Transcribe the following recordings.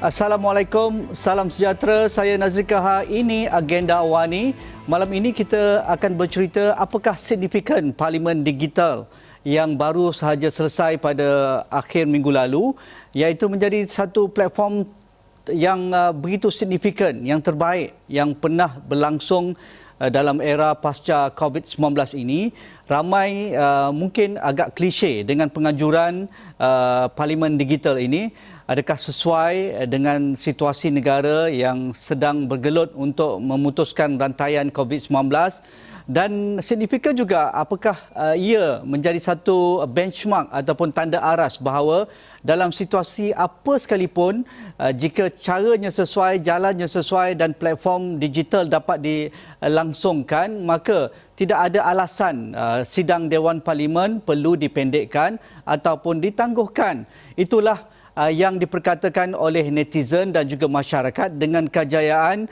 Assalamualaikum, salam sejahtera. Saya Nazri Kaha. Ini Agenda Awani. Malam ini kita akan bercerita apakah signifikan Parlimen Digital yang baru sahaja selesai pada akhir minggu lalu, iaitu menjadi satu platform yang begitu signifikan, yang terbaik yang pernah berlangsung dalam era pasca COVID-19 ini. Ramai mungkin agak klise dengan penganjuran Parlimen Digital ini. Adakah sesuai dengan situasi negara yang sedang bergelut untuk memutuskan rantaian COVID-19? Dan signifikan juga apakah ia menjadi satu benchmark ataupun tanda aras bahawa dalam situasi apa sekalipun, jika caranya sesuai, jalannya sesuai dan platform digital dapat dilangsungkan, maka tidak ada alasan sidang Dewan Parlimen perlu dipendekkan ataupun ditangguhkan. Itulah yang diperkatakan oleh netizen dan juga masyarakat dengan kejayaan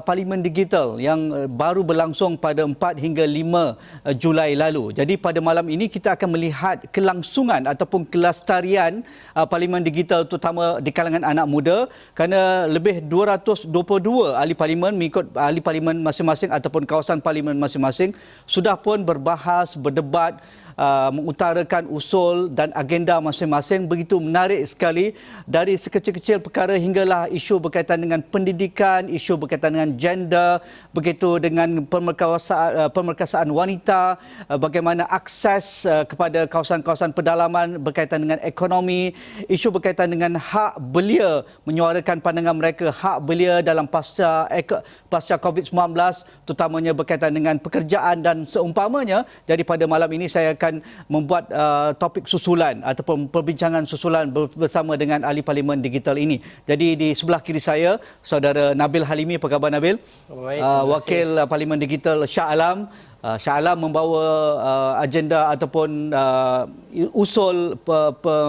Parlimen Digital yang baru berlangsung pada 4 hingga 5 Julai lalu. Jadi pada malam ini kita akan melihat kelangsungan ataupun kelestarian Parlimen Digital, terutama di kalangan anak muda, kerana lebih 222 ahli parlimen mengikut ahli parlimen masing-masing ataupun kawasan parlimen masing-masing sudah pun berbahas, berdebat, mengutarakan usul dan agenda masing-masing. Begitu menarik sekali, dari sekecil-kecil perkara hinggalah isu berkaitan dengan pendidikan, isu berkaitan dengan gender, begitu dengan pemerkasaan wanita, bagaimana akses kepada kawasan-kawasan pedalaman berkaitan dengan ekonomi, isu berkaitan dengan hak belia, menyuarakan pandangan mereka, hak belia dalam pasca COVID-19, terutamanya berkaitan dengan pekerjaan dan seumpamanya. Jadi pada malam ini saya akan membuat topik susulan ataupun perbincangan susulan bersama dengan ahli Parlimen Digital ini. Jadi di sebelah kiri saya, Saudara Nabil Halimi. Apa khabar, Nabil? Baik, Wakil Parlimen Digital Shah Alam. Shah Alam membawa agenda ataupun usul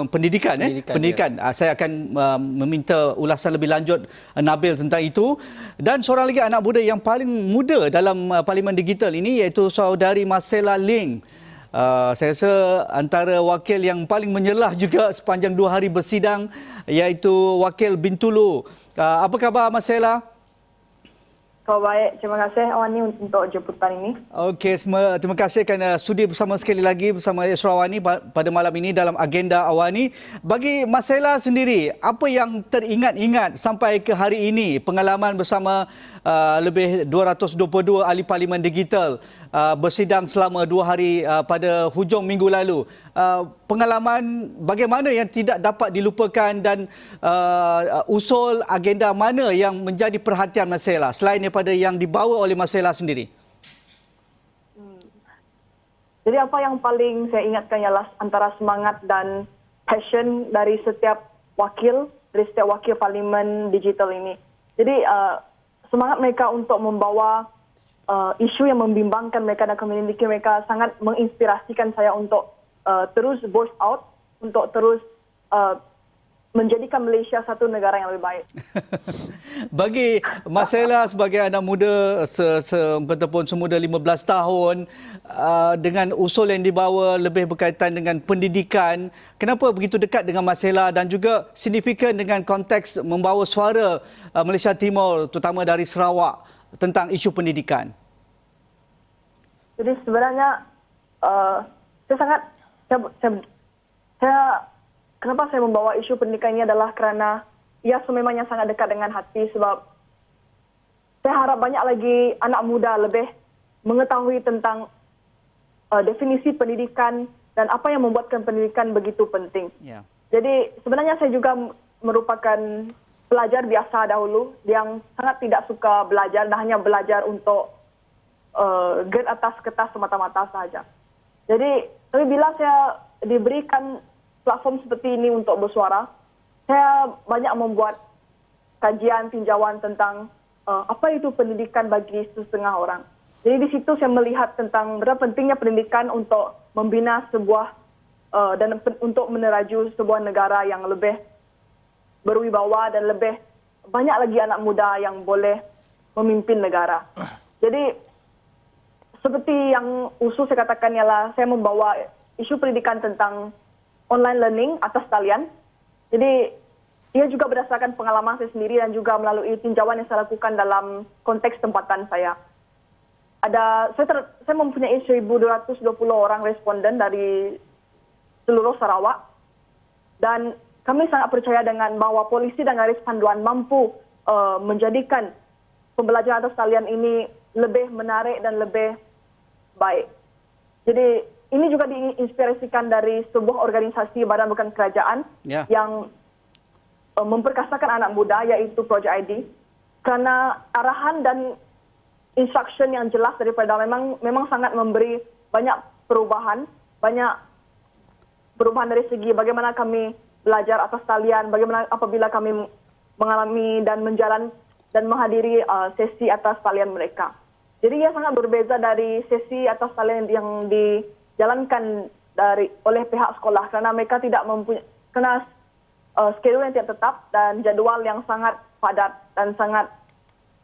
pendidikan. Pendidikan. Ya. Saya akan meminta ulasan lebih lanjut Nabil tentang itu. Dan seorang lagi anak muda yang paling muda dalam Parlimen Digital ini, iaitu Saudari Marcella Ling. Saya rasa antara wakil yang paling menyelah juga sepanjang 2 hari bersidang, iaitu Wakil Bintulu. Apa khabar, Marcella? Baik, terima kasih Awani untuk jemputan ini. Okey, terima kasih kerana sudi bersama sekali lagi bersama Esra Awani pada malam ini dalam Agenda Awani. Bagi Marcella sendiri, apa yang teringat-ingat sampai ke hari ini, pengalaman bersama lebih 222 ahli Parlimen Digital bersidang selama 2 hari pada hujung minggu lalu. Pengalaman bagaimana yang tidak dapat dilupakan dan usul agenda mana yang menjadi perhatian Marcella selain daripada yang dibawa oleh Marcella sendiri? Jadi apa yang paling saya ingatkan ialah antara semangat dan passion dari setiap wakil Parlimen Digital ini. Jadi semangat mereka untuk membawa isu yang membimbangkan mereka dan komuniti mereka sangat menginspirasikan saya untuk terus voice out, untuk terus menjadikan Malaysia satu negara yang lebih baik. Bagi Marcella sebagai anak muda, ataupun semuda 15 tahun, dengan usul yang dibawa lebih berkaitan dengan pendidikan, kenapa begitu dekat dengan Marcella dan juga signifikan dengan konteks membawa suara Malaysia Timur, terutama dari Sarawak, tentang isu pendidikan? Jadi sebenarnya kenapa saya membawa isu pendidikan ini adalah kerana ia sememangnya sangat dekat dengan hati, sebab saya harap banyak lagi anak muda lebih mengetahui tentang definisi pendidikan dan apa yang membuatkan pendidikan begitu penting. Yeah. Jadi sebenarnya saya juga merupakan pelajar biasa dahulu yang sangat tidak suka belajar dan hanya belajar untuk grade atas kertas semata-mata sahaja. Jadi bila saya diberikan platform seperti ini untuk bersuara, saya banyak membuat kajian, tinjauan tentang apa itu pendidikan bagi setengah orang. Jadi di situ saya melihat tentang berapa pentingnya pendidikan untuk membina sebuah dan untuk meneraju sebuah negara yang lebih berwibawa dan lebih banyak lagi anak muda yang boleh memimpin negara. Jadi seperti yang usul saya katakan ialah saya membawa isu pendidikan tentang online learning atas talian. Jadi ia juga berdasarkan pengalaman saya sendiri dan juga melalui tinjauan yang saya lakukan dalam konteks tempatan saya. Saya mempunyai 1.220 orang responden dari seluruh Sarawak dan kami sangat percaya dengan bahwa polisi dan garis panduan mampu menjadikan pembelajaran atas talian ini lebih menarik dan lebih baik. Jadi ini juga diinspirasikan dari sebuah organisasi badan bukan kerajaan yang memperkasakan anak muda, yaitu Project ID, karena arahan dan instruction yang jelas daripada memang sangat memberi banyak perubahan dari segi bagaimana kami belajar atas talian, bagaimana apabila kami mengalami dan menghadiri sesi atas talian mereka. Jadi ia sangat berbeza dari sesi atas talian yang dijalankan oleh pihak sekolah karena mereka tidak mempunyai schedule yang tidak tetap dan jadual yang sangat padat dan sangat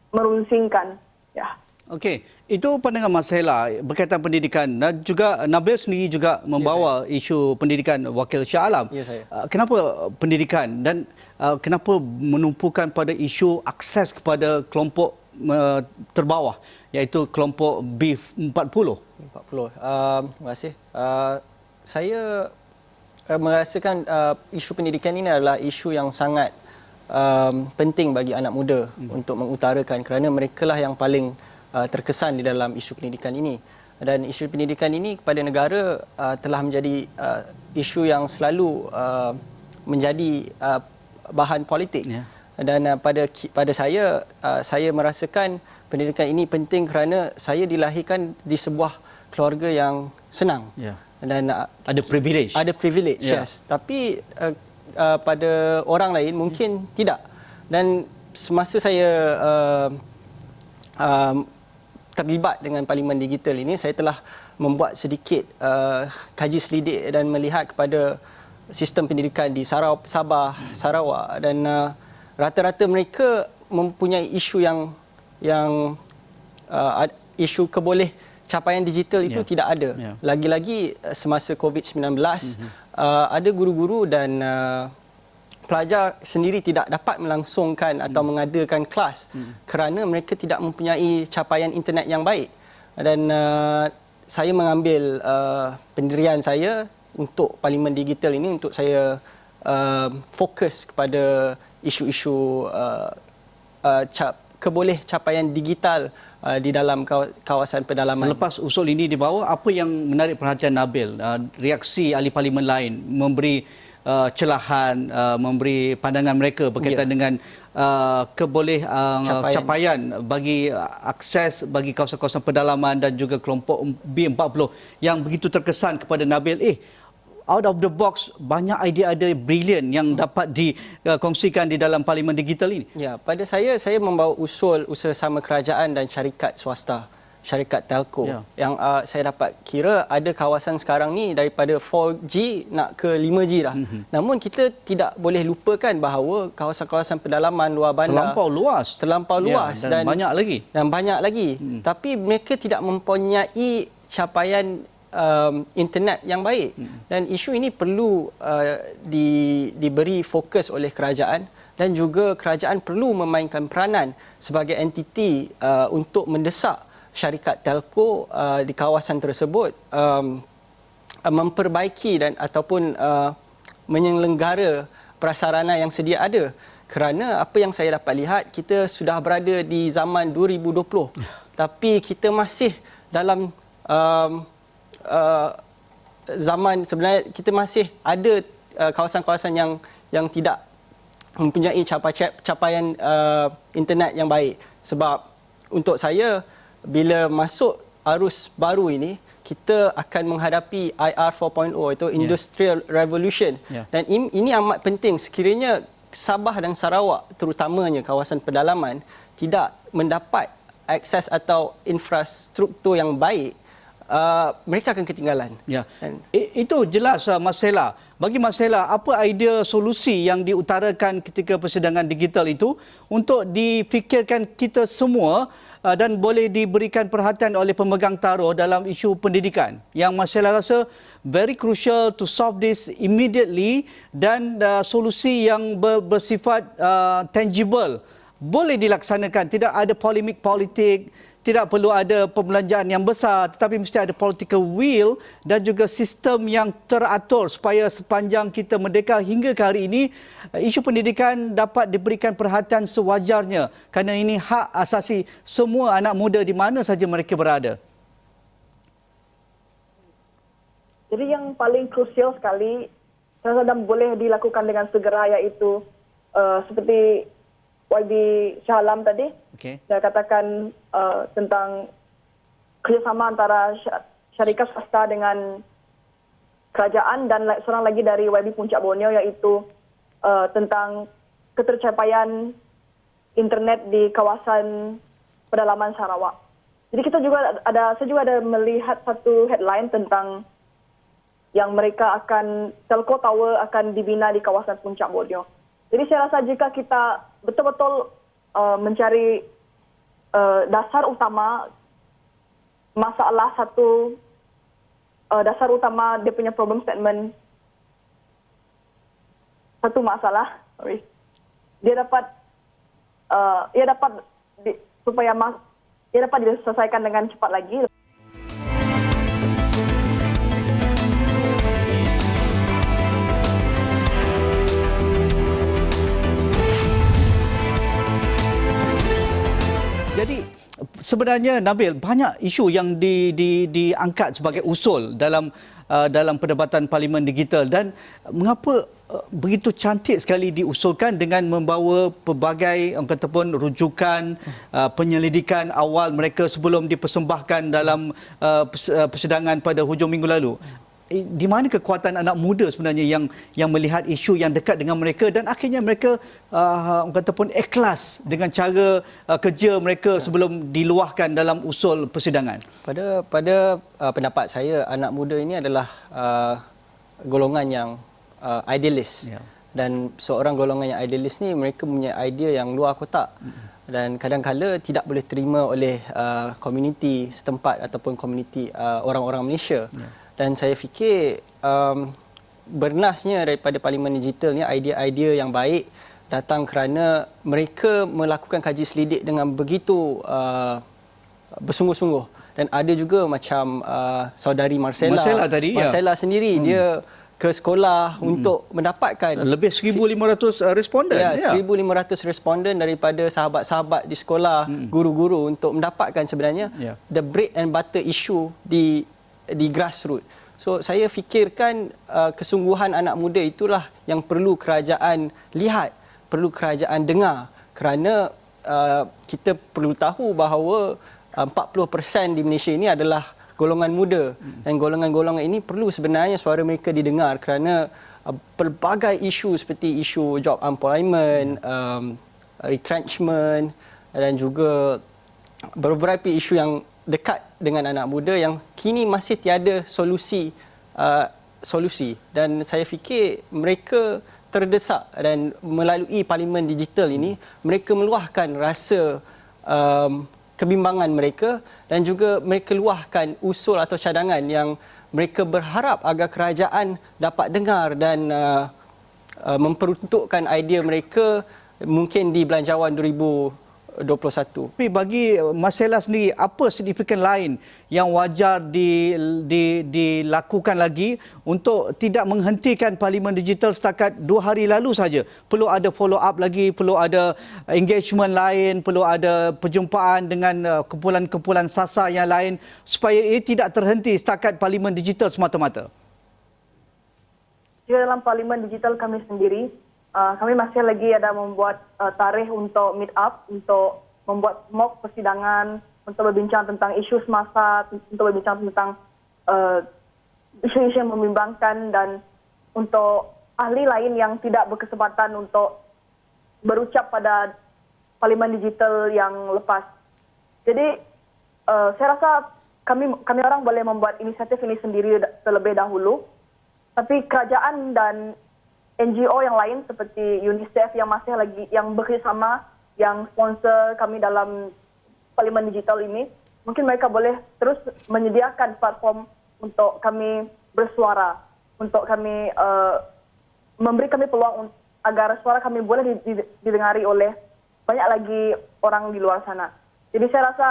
merunsingkan. Ya. Okey, itu pandangan Mas Hela berkaitan pendidikan dan juga Nabil sendiri juga membawa isu pendidikan Wakil Shah Alam. Ya, saya. Kenapa pendidikan dan kenapa menumpukan pada isu akses kepada kelompok terbawah iaitu kelompok B40? 40. Terima kasih. Saya merasakan isu pendidikan ini adalah isu yang sangat penting bagi anak muda untuk mengutarakan kerana mereka lah yang paling terkesan di dalam isu pendidikan ini. Dan isu pendidikan ini kepada negara telah menjadi isu yang selalu menjadi bahan politik. Yeah. Dan pada saya merasakan pendidikan ini penting kerana saya dilahirkan di sebuah keluarga yang senang. Yeah. Dan ada privilege. Ada privilege, yeah. Yes. Tapi pada orang lain mungkin tidak. Dan semasa saya terlibat dengan Parlimen Digital ini, saya telah membuat sedikit kaji selidik dan melihat kepada sistem pendidikan di Sabah, Sarawak dan rata-rata mereka mempunyai isu yang isu keboleh capaian digital itu tidak ada. Lagi-lagi semasa COVID-19 ada guru-guru dan pelajar sendiri tidak dapat melangsungkan atau mengadakan kelas kerana mereka tidak mempunyai capaian internet yang baik. Dan saya mengambil pendirian saya untuk Parlimen Digital ini untuk saya fokus kepada isu-isu keboleh capaian digital di dalam kawasan pedalaman. Selepas usul ini dibawa, apa yang menarik perhatian Nabil? Reaksi ahli parlimen lain memberi celahan, memberi pandangan mereka berkaitan dengan keboleh capaian bagi akses bagi kawasan-kawasan pedalaman dan juga kelompok B40 yang begitu terkesan kepada Nabil. Out of the box, banyak idea-idea brilian yang dapat dikongsikan di dalam Parlimen Digital ini. Ya, pada saya membawa usul usaha-sama kerajaan dan syarikat swasta, syarikat telco. Yang saya dapat kira ada kawasan sekarang ni daripada 4G nak ke 5G dah. Namun kita tidak boleh lupakan bahawa kawasan-kawasan pedalaman luar bandar terlampau luas dan banyak lagi. Tapi mereka tidak mempunyai capaian internet yang baik. Dan isu ini perlu diberi fokus oleh kerajaan dan juga kerajaan perlu memainkan peranan sebagai entiti untuk mendesak syarikat telco di kawasan tersebut memperbaiki dan ataupun menyelenggara prasarana yang sedia ada. Kerana apa yang saya dapat lihat, kita sudah berada di zaman 2020 tapi kita masih dalam zaman sebenarnya kita masih ada kawasan-kawasan yang tidak mempunyai capaian internet yang baik. Sebab untuk saya, bila masuk arus baru ini, kita akan menghadapi IR 4.0 itu Industrial Revolution. Dan ini amat penting sekiranya Sabah dan Sarawak terutamanya kawasan pedalaman tidak mendapat akses atau infrastruktur yang baik mereka akan ketinggalan. Ya. Itu jelas Mas Sela. Bagi Mas Sela, apa idea solusi yang diutarakan ketika persidangan digital itu untuk difikirkan kita semua dan boleh diberikan perhatian oleh pemegang taruh dalam isu pendidikan yang Mas Sela rasa very crucial to solve this immediately dan solusi yang bersifat tangible boleh dilaksanakan, tidak ada polemik politik, tidak perlu ada pembelanjaan yang besar, tetapi mesti ada political will dan juga sistem yang teratur supaya sepanjang kita merdeka hingga ke hari ini, isu pendidikan dapat diberikan perhatian sewajarnya kerana ini hak asasi semua anak muda di mana saja mereka berada. Jadi yang paling krusial sekali dan boleh dilakukan dengan segera iaitu seperti YB Shah Alam tadi, saya katakan tentang kerjasama antara syarikat swasta dengan kerajaan dan seorang lagi dari YB Puncak Borneo iaitu tentang ketercapaian internet di kawasan pedalaman Sarawak. Jadi saya juga ada melihat satu headline tentang yang mereka telco tower akan dibina di kawasan Puncak Borneo. Jadi saya rasa jika kita betul-betul mencari dasar utama masalah dasar utama dia punya problem statement, satu masalah, dia dapat diselesaikan dengan cepat lagi. Jadi sebenarnya Nabil, banyak isu yang diangkat sebagai usul dalam perdebatan Parlimen Digital dan mengapa begitu cantik sekali diusulkan dengan membawa pelbagai orang kata pun rujukan penyelidikan awal mereka sebelum dipersembahkan dalam persidangan pada hujung minggu lalu. Di mana kekuatan anak muda sebenarnya yang melihat isu yang dekat dengan mereka dan akhirnya mereka orang kata pun ikhlas dengan cara kerja mereka sebelum diluahkan dalam usul persidangan. Pada pendapat saya, anak muda ini adalah golongan yang idealis. Ya. Dan seorang golongan yang idealis ni mereka punya idea yang luar kotak. Dan kadang-kadang tidak boleh terima oleh komuniti setempat ataupun komuniti orang-orang Malaysia. Ya. Dan saya fikir bernasnya daripada Parlimen Digital ni idea-idea yang baik datang kerana mereka melakukan kaji selidik dengan begitu bersungguh-sungguh. Dan ada juga macam saudari Marcella sendiri, dia ke sekolah untuk mendapatkan lebih 1,500 responden. Ya, 1,500 responden daripada sahabat-sahabat di sekolah, guru-guru untuk mendapatkan sebenarnya the bread and butter issue di grassroots. So saya fikirkan kesungguhan anak muda itulah yang perlu kerajaan lihat, perlu kerajaan dengar kerana kita perlu tahu bahawa 40% di Malaysia ini adalah golongan muda dan golongan-golongan ini perlu sebenarnya suara mereka didengar kerana pelbagai isu seperti isu job employment, retrenchment dan juga beberapa isu yang dekat dengan anak muda yang kini masih tiada solusi dan saya fikir mereka terdesak dan melalui Parlimen Digital ini mereka meluahkan rasa kebimbangan mereka dan juga mereka luahkan usul atau cadangan yang mereka berharap agar kerajaan dapat dengar dan memperuntukkan idea mereka mungkin di Belanjawan 2021. Tapi bagi Marcella sendiri, apa signifikan lain yang wajar dilakukan lagi untuk tidak menghentikan Parlimen Digital setakat 2 hari lalu saja? Perlu ada follow up lagi, perlu ada engagement lain, perlu ada perjumpaan dengan kumpulan-kumpulan sasar yang lain supaya ia tidak terhenti setakat Parlimen Digital semata-mata. Dalam Parlimen Digital kami sendiri, kami masih lagi ada membuat tarikh untuk meet up, untuk membuat mock persidangan, untuk berbincang tentang isu semasa, untuk berbincang tentang isu-isu yang membimbangkan dan untuk ahli lain yang tidak berkesempatan untuk berucap pada Parlimen Digital yang lepas. Jadi saya rasa kami orang boleh membuat inisiatif ini sendiri terlebih dahulu. Tapi kerajaan dan NGO yang lain seperti UNICEF yang bekerjasama, yang sponsor kami dalam Parlimen Digital ini, mungkin mereka boleh terus menyediakan platform untuk kami bersuara, untuk kami memberi kami peluang agar suara kami boleh didengari oleh banyak lagi orang di luar sana. Jadi saya rasa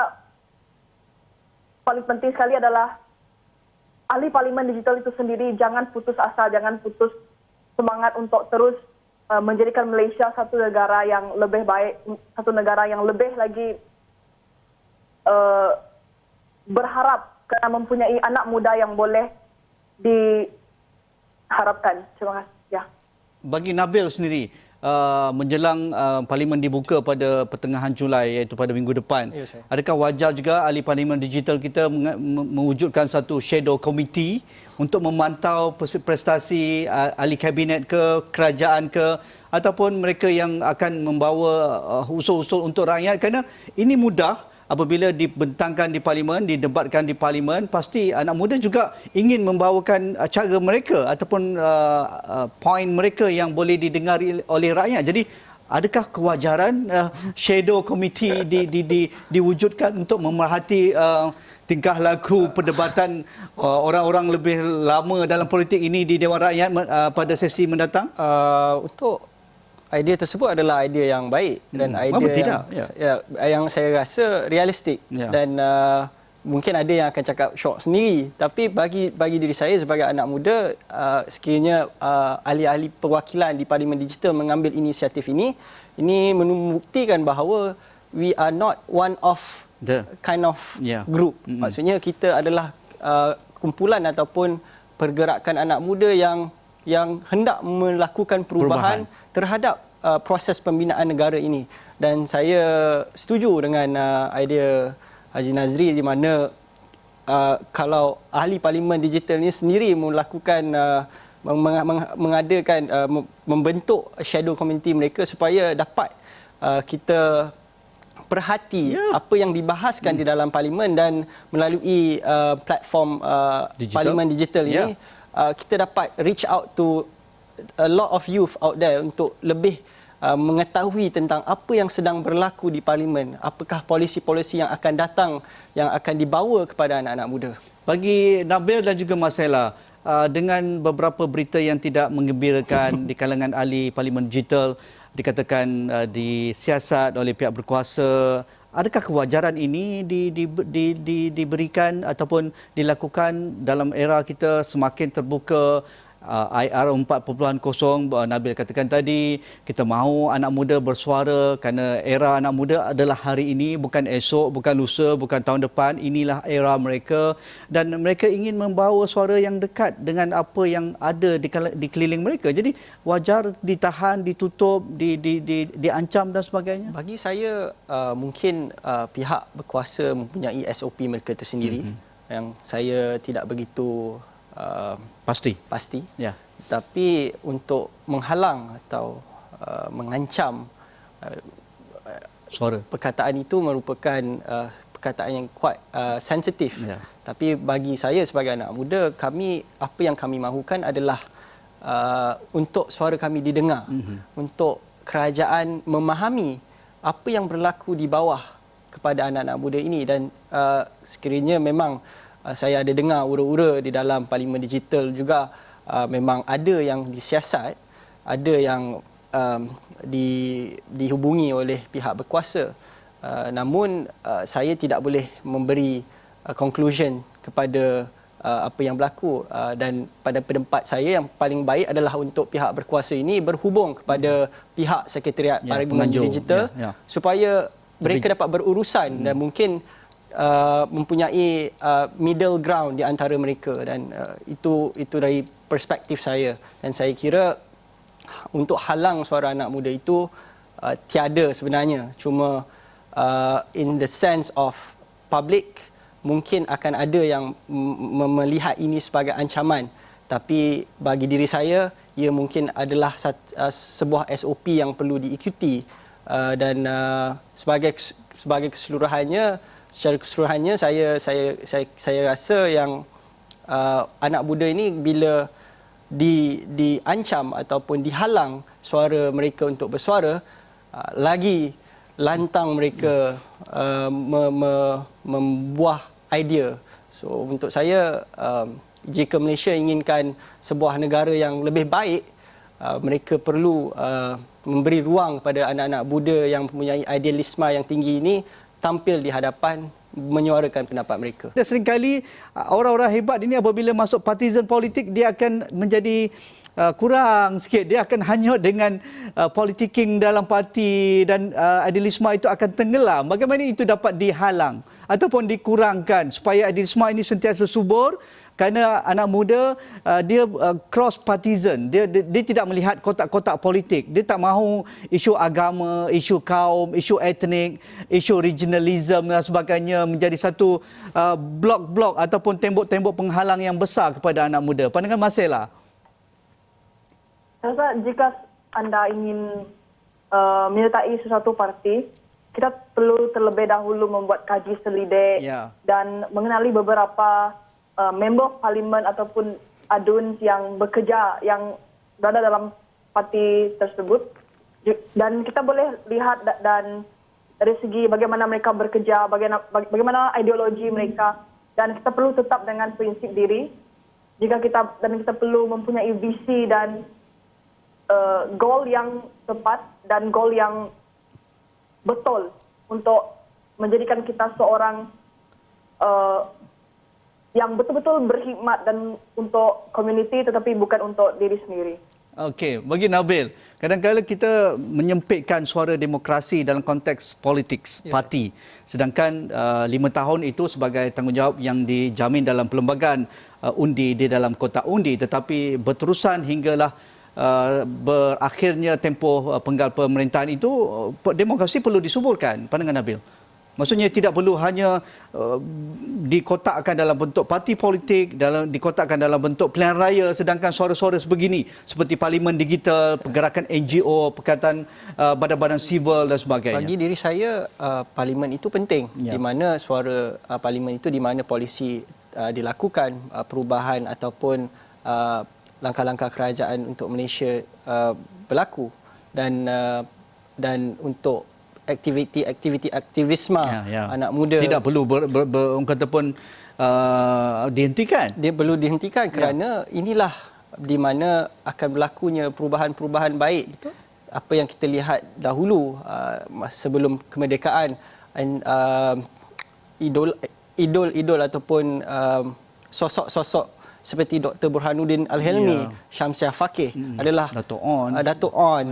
paling penting sekali adalah ahli Parlimen Digital itu sendiri jangan putus asa, jangan putus semangat untuk terus menjadikan Malaysia satu negara yang lebih baik, satu negara yang lebih lagi berharap karena mempunyai anak muda yang boleh diharapkan. Terima kasih. Ya. Bagi Nabil sendiri, menjelang Parlimen dibuka pada pertengahan Julai, iaitu pada minggu depan, Ya, saya. adakah wajar juga ahli Parlimen Digital kita mewujudkan satu shadow committee untuk memantau prestasi ahli kabinet ke, kerajaan ke, ataupun mereka yang akan membawa usul-usul untuk rakyat? Kerana ini mudah. Apabila dibentangkan di Parlimen, didebatkan di Parlimen, pasti anak muda juga ingin membawakan cara mereka ataupun poin mereka yang boleh didengari oleh rakyat. Jadi, adakah kewajaran shadow committee diwujudkan untuk memerhati tingkah laku perdebatan orang-orang lebih lama dalam politik ini di Dewan Rakyat pada sesi mendatang? Untuk idea tersebut adalah idea yang baik dan idea yang saya rasa realistik dan mungkin ada yang akan cakap syok sendiri, tapi bagi diri saya sebagai anak muda, sekiranya ahli-ahli perwakilan di Parlimen Digital mengambil inisiatif ini membuktikan bahawa we are not one of kind of group. Maksudnya kita adalah kumpulan ataupun pergerakan anak muda yang hendak melakukan perubahan terhadap proses pembinaan negara ini. Dan saya setuju dengan idea Haji Nazri di mana kalau ahli Parlimen Digital ini sendiri melakukan membentuk shadow committee mereka supaya dapat kita perhati apa yang dibahaskan di dalam Parlimen, dan melalui platform Parlimen Digital ini kita dapat reach out to a lot of youth out there untuk lebih mengetahui tentang apa yang sedang berlaku di Parlimen, apakah polisi-polisi yang akan datang yang akan dibawa kepada anak-anak muda. Bagi Nabil dan juga Marcella, dengan beberapa berita yang tidak menggembirakan di kalangan ahli Parlimen Digital, dikatakan disiasat oleh pihak berkuasa, adakah kewajaran ini diberikan ataupun dilakukan dalam era kita semakin terbuka? IR 4.0, Nabil katakan tadi, kita mahu anak muda bersuara kerana era anak muda adalah hari ini, bukan esok, bukan lusa, bukan tahun depan. Inilah era mereka dan mereka ingin membawa suara yang dekat dengan apa yang ada di keliling mereka. Jadi wajar ditahan, ditutup, diancam dan sebagainya. Bagi saya mungkin pihak berkuasa mempunyai SOP mereka tersendiri yang saya tidak begitu pasti. Ya. Tapi untuk menghalang atau mengancam suara, perkataan itu merupakan perkataan yang kuat sensitif. Ya. Tapi bagi saya sebagai anak muda, apa yang kami mahukan adalah untuk suara kami didengar, untuk kerajaan memahami apa yang berlaku di bawah kepada anak-anak muda ini. Dan sekiranya memang saya ada dengar ura-ura di dalam Parlimen Digital juga memang ada yang disiasat, ada yang dihubungi oleh pihak berkuasa. Namun saya tidak boleh memberi conclusion kepada apa yang berlaku, dan pada pendapat saya yang paling baik adalah untuk pihak berkuasa ini berhubung kepada pihak Sekretariat Parlimen Digital supaya mereka dapat berurusan dan mungkin mempunyai middle ground di antara mereka, dan itu dari perspektif saya. Dan saya kira untuk halang suara anak muda itu tiada sebenarnya, cuma in the sense of public mungkin akan ada yang melihat ini sebagai ancaman, tapi bagi diri saya ia mungkin adalah sebuah SOP yang perlu diikuti, dan sebagai keseluruhannya secara keseluruhannya saya rasa yang anak muda ini bila diancam ataupun dihalang suara mereka untuk bersuara, lagi lantang mereka membuah idea. So untuk saya, jika Malaysia inginkan sebuah negara yang lebih baik, mereka perlu memberi ruang kepada anak-anak muda yang mempunyai idealisme yang tinggi ini tampil di hadapan, menyuarakan pendapat mereka. Dan seringkali orang-orang hebat ini apabila masuk partisan politik, dia akan menjadi kurang sikit. Dia akan hanyut dengan politicking dalam parti dan idealisme itu akan tenggelam. Bagaimana itu dapat dihalang ataupun dikurangkan supaya idealisme ini sentiasa subur? Kerana anak muda dia cross partisan, dia tidak melihat kotak-kotak politik, dia tak mahu isu agama, isu kaum, isu etnik, isu regionalism dan sebagainya menjadi satu blok-blok ataupun tembok-tembok penghalang yang besar kepada anak muda. Pandangan Marcella? Saya rasa jika anda ingin menyertai sesuatu parti, kita perlu terlebih dahulu membuat kaji selidik dan mengenali beberapa member parlimen ataupun adun yang bekerja, yang berada dalam parti tersebut. Dan kita boleh lihat dan dari segi bagaimana mereka bekerja, bagaimana ideologi mereka, dan kita perlu tetap dengan prinsip diri. Kita perlu mempunyai visi dan goal yang tepat dan goal yang betul untuk menjadikan kita seorang yang betul-betul berkhidmat dan untuk komuniti tetapi bukan untuk diri sendiri. Okey, bagi Nabil, kadang-kadang kita menyempitkan suara demokrasi dalam konteks politik parti. Sedangkan 5 tahun itu sebagai tanggungjawab yang dijamin dalam perlembagaan undi di dalam kotak undi, tetapi berterusan hinggalah berakhirnya tempoh penggal pemerintahan itu, demokrasi perlu disuburkan. Pandangan Nabil? Maksudnya tidak perlu hanya dikotakkan dalam bentuk parti politik, dikotakkan dalam bentuk pilihan raya, sedangkan suara-suara sebegini seperti parlimen digital, pergerakan NGO, perkataan badan-badan sivil dan sebagainya. Bagi diri saya, parlimen itu penting. Di mana suara parlimen itu, di mana polisi dilakukan, perubahan ataupun langkah-langkah kerajaan untuk Malaysia berlaku, dan untuk aktiviti-aktivisme anak muda tidak perlu orang kata pun dihentikan. Dia perlu dihentikan kerana inilah di mana akan berlakunya perubahan-perubahan baik. Betul. Apa yang kita lihat dahulu sebelum kemerdekaan, idol ataupun sosok-sosok seperti Dr. Burhanuddin Al-Helmi, Syamsiah Fakih adalah Dato' On.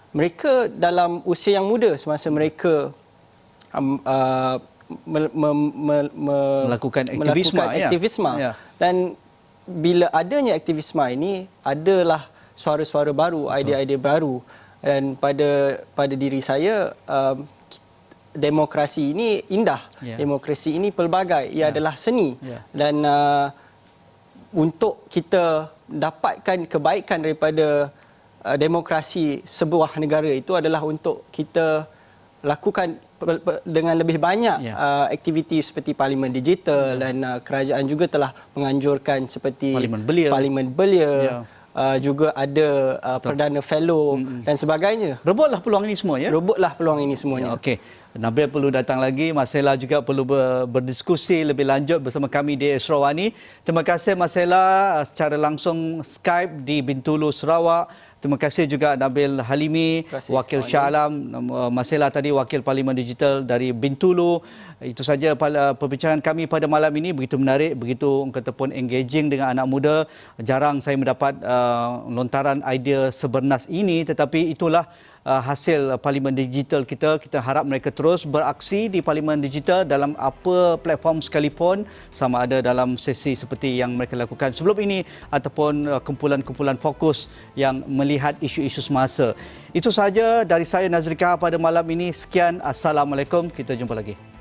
Mereka dalam usia yang muda semasa mereka melakukan aktivisme. Dan bila adanya aktivisme ini, adalah suara-suara baru, idea-idea baru. Dan pada diri saya, demokrasi ini indah. Demokrasi ini pelbagai. Ia adalah seni. Dan untuk kita dapatkan kebaikan daripada demokrasi sebuah negara itu adalah untuk kita lakukan dengan lebih banyak aktiviti seperti parlimen digital, dan kerajaan juga telah menganjurkan seperti parlimen belia, juga ada Perdana Fellow dan sebagainya. Rebutlah peluang ini semua, ya? Rebutlah peluang ini semuanya. Okey. Nabil perlu datang lagi, Marcella juga perlu berdiskusi lebih lanjut bersama kami di Esrawani. Terima kasih Marcella secara langsung Skype di Bintulu, Sarawak. Terima kasih juga Nabil Halimi, Wakil Shah Alam, Marcella tadi Wakil Parlimen Digital dari Bintulu. Itu saja perbincangan kami pada malam ini, begitu menarik, begitu orang kata pun engaging dengan anak muda. Jarang saya mendapat lontaran idea sebernas ini, tetapi itulah hasil Parlimen Digital kita. Kita harap mereka terus beraksi di Parlimen Digital dalam apa platform sekalipun, sama ada dalam sesi seperti yang mereka lakukan sebelum ini ataupun kumpulan-kumpulan fokus yang melihat isu-isu semasa. Itu sahaja dari saya, Nazrika, pada malam ini. Sekian, Assalamualaikum. Kita jumpa lagi.